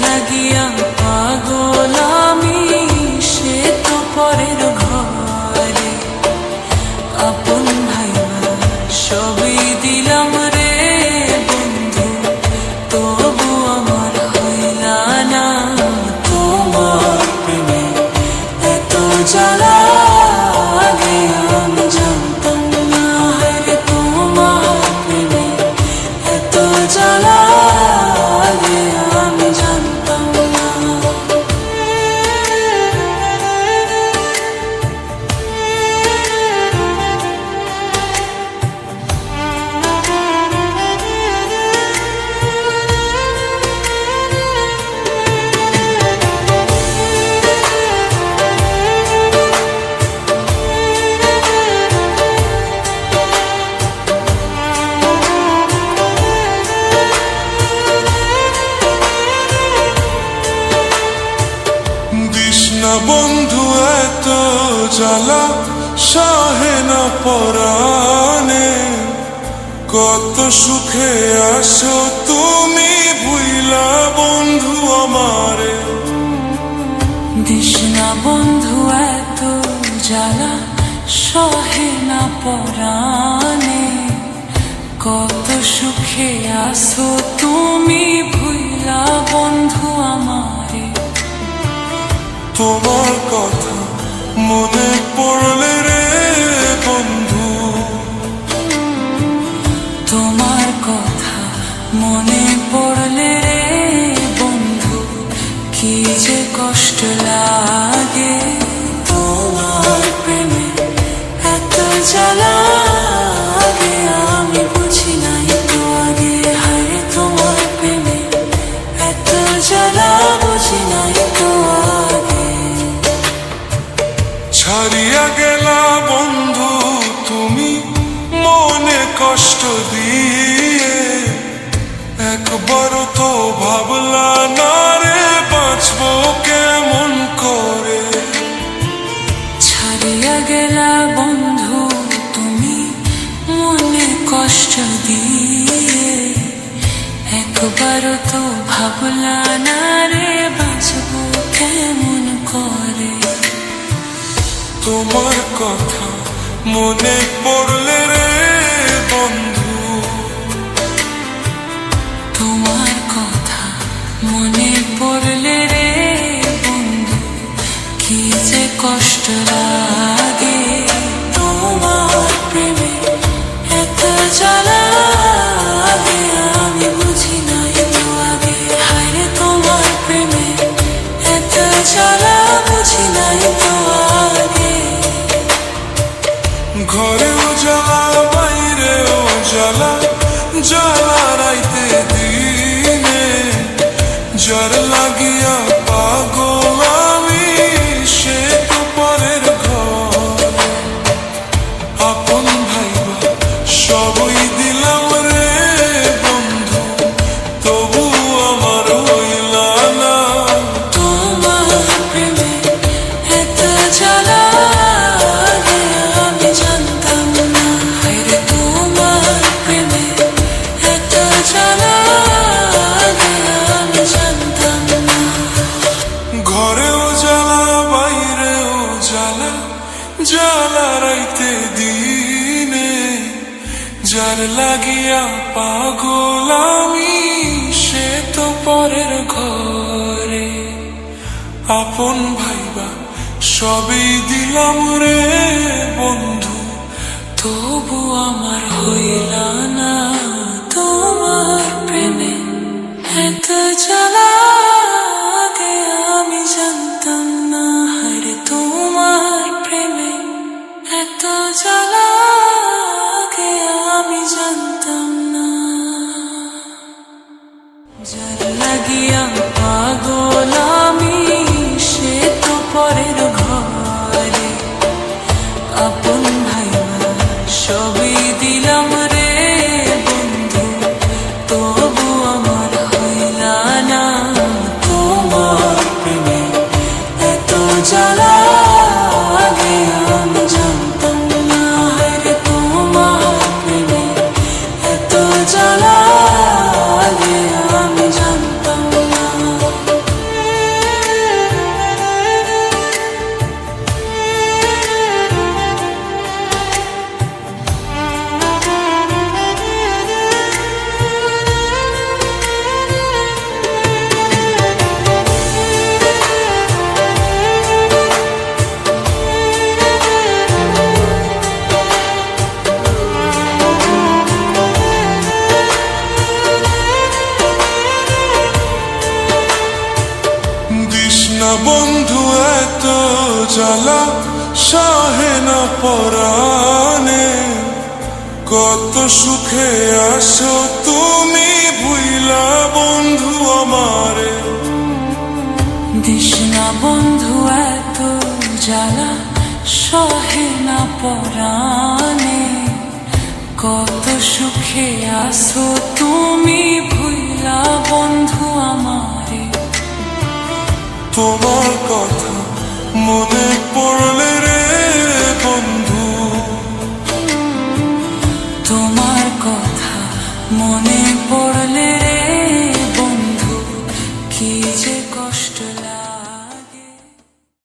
লাগিয়া পাগল আমি, সে তো পরের ঘরে। আপন ভাইবা সবই দিলাম রে বন্ধু, তবু আমার হইলা না। তোমার প্রেমে এত জ্বালা আগে আমি জানতাম না। রে তোমার প্রেমে এত জ্বালা আগে আমি জানতাম না। না বন্ধু এত জ্বালা সহে না পরাণে, কত সুখে আসো তুমি ভুইলা বন্ধু আমারে। দিস না বন্ধু এত জ্বালা সহে না পরাণে, কত সুখে আসো তুমি ভুইলা বন্ধু আমারে। তোমার কথা মনে পড়লে রে বন্ধু, তোমার কথা মনে পড়লে রে বন্ধু, কি যে কষ্ট লাগে। তোমার প্রেমে এত জ্বালা আগে আমি বুঝি নাই তো আগে। হায় তোমার প্রেমে এত জ্বালা বুঝি নাই তো আগে। ছাড়িয়া গেলা বন্ধু তুমি মনে কষ্ট দিয়ে, একবার তো ভাবলা না রে বাঁচবো কেমন করে। ছাড়িয়া গেলা বন্ধু তুমি মনে কষ্ট দিয়ে, একবার তো ভাবলা না রে বাঁচবো কেমন করে। তোমার কথা মনে পড়লে রে বন্ধু, তোমার কথা মনে পড়লে রে বন্ধু, কি যে কষ্ট লাগে। তোমার প্রেমে এত জ্বালা আগে আমি বুঝি নাই তো আগে। হায় তোমার প্রেমে এত জ্বালা বুঝি নাই তো আগে। ঘরেও জ্বালা বাইরেও জ্বালা, জ্বালা রাইতে দিনে, যার লাগিয়া পাগল আমি সে তো পরের ঘর। আপন ভাইবা সবই দিলাম রে বন্ধু, তবু আমার হইলা না। তোমার প্রেমে এত জ্বালা আগে আমি জানতাম না। হায়রে তোমার প্রেমে এত জ্বালা আগে আমি জানতাম না। ঘরেও জ্বালা বাইরেও জ্বালা, জ্বালা রাইতে দিনে, যার লাগিয়া পাগল আমি সে তো পরের ঘরে। আপন ভাইবা সবই দিলাম রে বন্ধু, তবু আমার হইলা না। তোমার প্রেমে এত জ্বালা আগে আমি জানতাম না। হায়রে তোমার প্রেমে এত জ্বালা আগে আমি জানতাম না। যার লাগিয়া পাগল আমি সে তো পরের ঘরে। আপন ভাইবা সবই দিলাম রে বন্ধু, তবু আমার হইলা না। তোমার প্রেমে এত জ্বালা আগে আমি জানতাম না। রে তোমার প্রেমে এত জ্বালা আগে আমি জানতাম না। না বন্ধু এত জ্বালা সহে না পরাণে, কত সুখে আসো তুমি ভুইলা বন্ধু আমারে। দিস না বন্ধু এত জ্বালা সহে না পরাণে, কত সুখে আসো তুমি ভুইলা বন্ধু আমারে। তোমার কথা মনে পড়লে রে বন্ধু, তোমার কথা মনে পড়লে